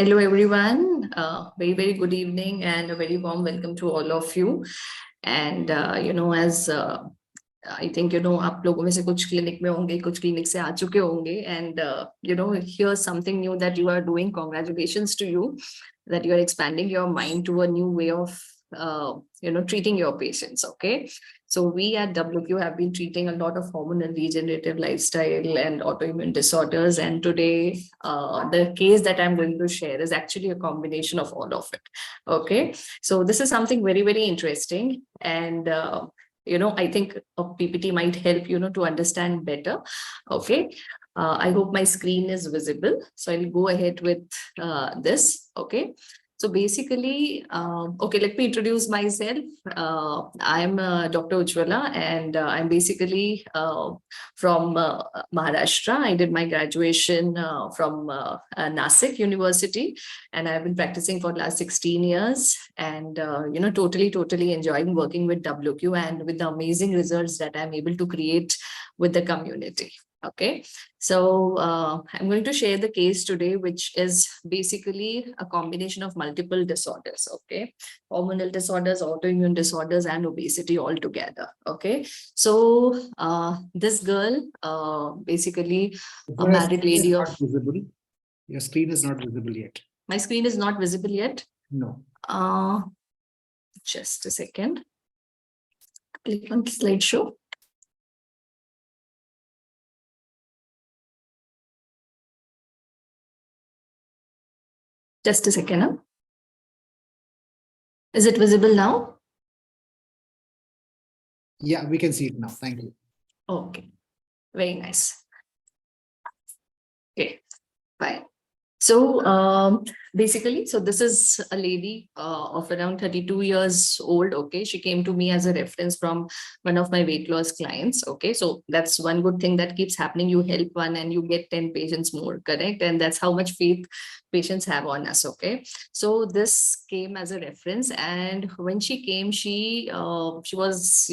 Hello, everyone. Very, very good evening and a very warm welcome to all of you. And, as I think, आप लोगों में से कुछ clinic में होंगे, कुछ clinic से आ चुके होंगे. And, here's something new that you are doing. Congratulations to you that you are expanding your mind to a new way of, treating your patients. Okay. So we at WQ have been treating a lot of hormonal regenerative lifestyle and autoimmune disorders. And today, the case that I'm going to share is actually a combination of all of it. Okay. So this is something very, very interesting. And, I think a PPT might help, to understand better. Okay. I hope my screen is visible. So I'll go ahead with this. Okay. So basically, okay, let me introduce myself. I'm Dr. Ujwala, and I'm basically from Maharashtra. I did my graduation from Nasik University, and I've been practicing for the last 16 years and, totally enjoying working with WQ and with the amazing results that I'm able to create with the community. Okay, so I'm going to share the case today, which is basically a combination of multiple disorders. Okay, hormonal disorders, autoimmune disorders, and obesity all together. Okay, so this girl, basically a married lady of. Visible. Your screen is not visible yet. My screen is not visible yet. No. Just a second. Click on slideshow. Just a second. Huh? Is it visible now? Yeah, we can see it now. Thank you. Okay, very nice. Okay, fine. So basically, so this is a lady of around 32 years old. Okay, she came to me as a reference from one of my weight loss clients. Okay, so that's one good thing that keeps happening. You help one and you get 10 patients more, correct? And that's how much faith patients have on us. Okay, so this came as a reference, and when she came, she was,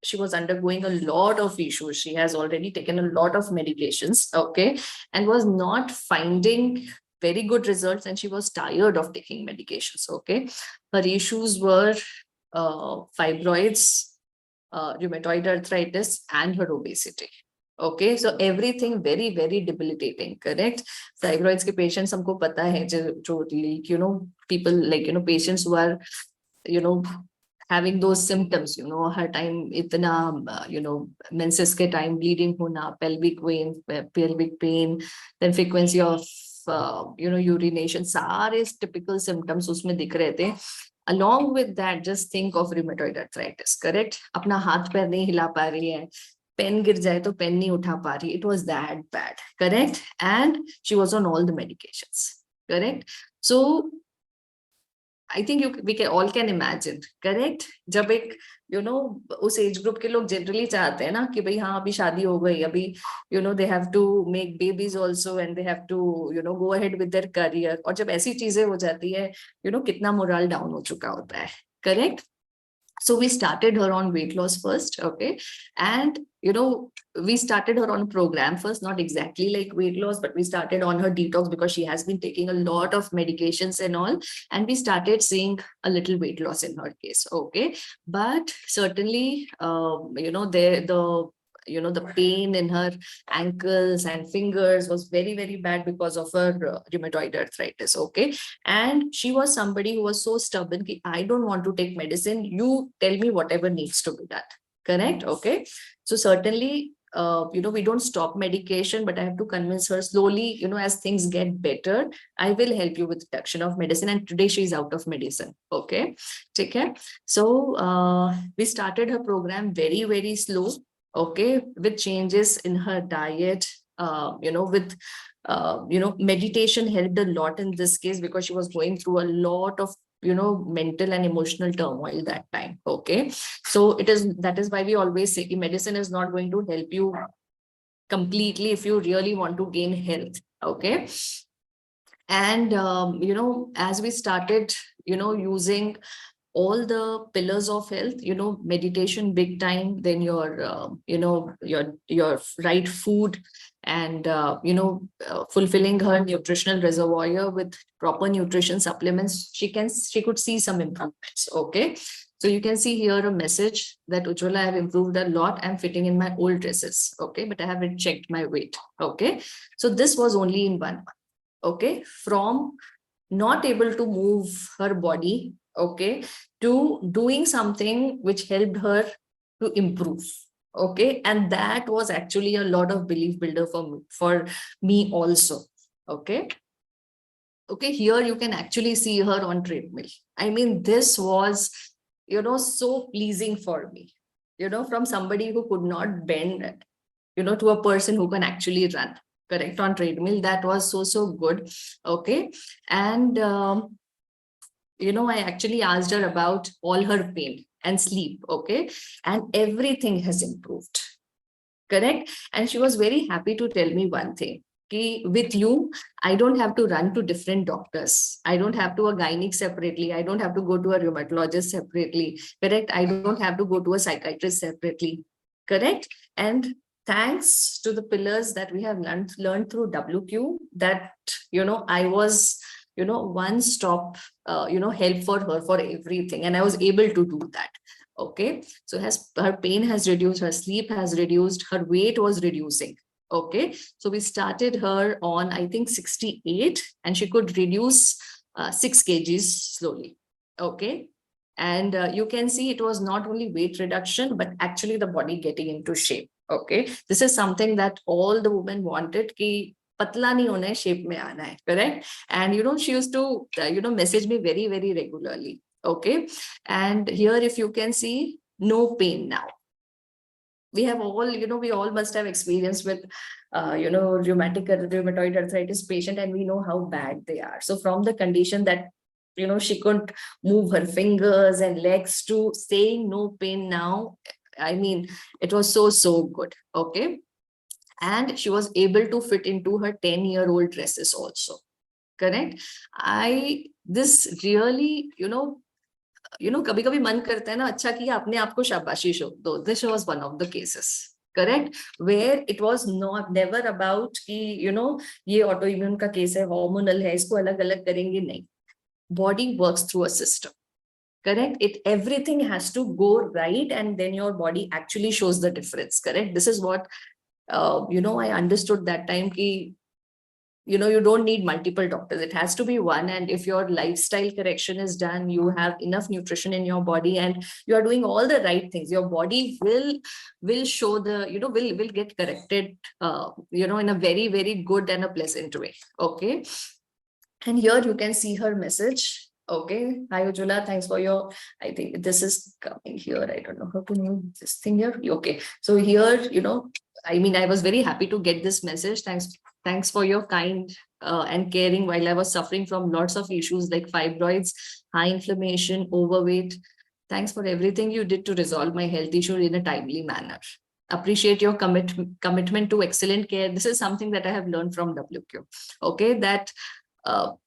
she was undergoing a lot of issues. She has already taken a lot of medications, okay, and was not finding very good results, and she was tired of taking medications, okay. Her issues were fibroids, rheumatoid arthritis, and her obesity. Okay, so everything very, very debilitating, correct? Fibroids ke patients humko pata hai, people like, patients who are, having those symptoms, her time, itna, menses ke time, bleeding hona, pelvic pain, then frequency of, urination, सारे typical symptoms उसमें दिख रहे थे. Along with that, just think of rheumatoid arthritis, correct? अपना हाथ पैर नहीं हिला पा रही है, पेन गिर जाए तो पेन नहीं उठा पा रही. It was that bad, correct? And she was on all the medications, correct? So I think we can all can imagine, correct? जब एक, उस एज ग्रुप के लोग जनरली चाहते हैं ना कि भाई हाँ अभी शादी हो गई, अभी, they have to make babies also and they have to, go ahead with their career. और जब ऐसी चीजें हो जाती है, कितना मोरल डाउन हो चुका होता है, correct? So we started her on weight loss first, okay? And, we started her on a program first, not exactly like weight loss, but we started on her detox because she has been taking a lot of medications and all. And we started seeing a little weight loss in her case, okay? But certainly, the pain in her ankles and fingers was very, very bad because of her rheumatoid arthritis, okay? And she was somebody who was so stubborn ki, I don't want to take medicine, you tell me whatever needs to be done, correct? Okay, so certainly, we don't stop medication, but I have to convince her slowly, as things get better, I will help you with reduction of medicine. And today she's out of medicine, okay? Take care. So we started her program very, very slow, okay, with changes in her diet, meditation helped a lot in this case because she was going through a lot of, mental and emotional turmoil that time, okay? So that is why we always say medicine is not going to help you completely if you really want to gain health, okay? And, as we started, using all the pillars of health, meditation big time, then your, your right food, and fulfilling her nutritional reservoir with proper nutrition supplements, she could see some improvements. Okay, so you can see here a message that Ujwala, I have improved a lot. I'm fitting in my old dresses. Okay, but I haven't checked my weight. Okay, so this was only in 1 month. Okay, from not able to move her body, okay, to doing something which helped her to improve. Okay, and that was actually a lot of belief builder for me also. Okay, okay, here you can actually see her on treadmill. I mean, this was, so pleasing for me, from somebody who could not bend, to a person who can actually run, correct, on treadmill. That was so good. Okay, and I actually asked her about all her pain and sleep. Okay, and everything has improved, correct. And she was very happy to tell me one thing. With you, I don't have to run to different doctors. I don't have to a gynec separately. I don't have to go to a rheumatologist separately. Correct. I don't have to go to a psychiatrist separately. Correct. And thanks to the pillars that we have learned through WQ, that, I was, one stop, help for her for everything. And I was able to do that. Okay, so her pain has reduced, her sleep has reduced, her weight was reducing. Okay, so we started her on, I think, 68, and she could reduce 6 kgs slowly. Okay, and you can see it was not only weight reduction, but actually the body getting into shape. Okay, this is something that all the women wanted, ki patla nahi hona hai, shape mein aana hai, correct. And she used to message me very, very regularly. Okay, and here, if you can see, no pain now. We have all, we all must have experience with rheumatoid arthritis patient, and we know how bad they are. So from the condition that she couldn't move her fingers and legs, to saying no pain now, I mean, it was so good. Okay, and she was able to fit into her 10-year-old dresses also, correct. This really, कभी कभी मन करता है ना, अच्छा किया अपने आप को शाबाशी दो. This was one of the cases, correct, where it was never about कि ये autoimmune का केस है, hormonal है, इसको अलग अलग करेंगे, नहीं. Body works through a system, correct. Everything has to go right, and then your body actually shows the difference, correct. This is what I understood that time, कि you don't need multiple doctors. It has to be one. And if your lifestyle correction is done, you have enough nutrition in your body, and you are doing all the right things, your body will show the, will get corrected, in a very, very good and a pleasant way. Okay. And here you can see her message. Okay. Hi, Ujwala. Thanks for your, I think this is coming here. I don't know how to move this thing here. Okay. So here, I mean, I was very happy to get this message. Thanks for your kind and caring while I was suffering from lots of issues like fibroids, high inflammation, overweight. Thanks for everything you did to resolve my health issue in a timely manner. Appreciate your commitment to excellent care. This is something that I have learned from WQ. Okay, that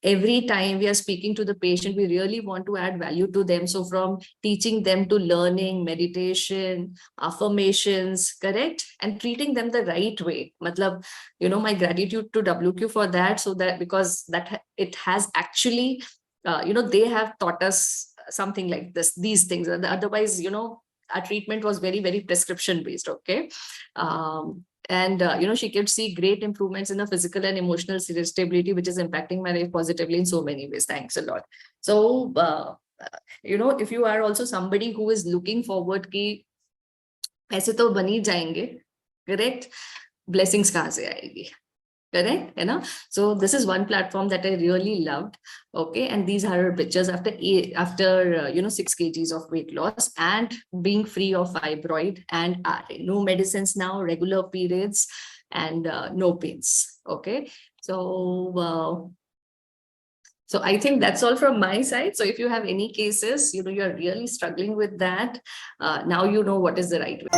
every time we are speaking to the patient, we really want to add value to them. So from teaching them to learning, meditation, affirmations, correct, and treating them the right way. Matlab, my gratitude to WQ for that, so that because that it has actually, they have taught us something like these things. Otherwise, our treatment was very, very prescription based. Okay. And she could see great improvements in the physical and emotional stability, which is impacting my life positively in so many ways. Thanks a lot. So if you are also somebody who is looking forward कि पैसे तो बन ही जाएंगे, correct, blessings कहाँ से आएगी, correct, so this is one platform that I really loved. Okay, and these are her pictures after 6 kgs of weight loss and being free of fibroid and RA. No medicines now, regular periods, and no pains. Okay, so I think that's all from my side. So if you have any cases, you're really struggling with that, now you know what is the right way.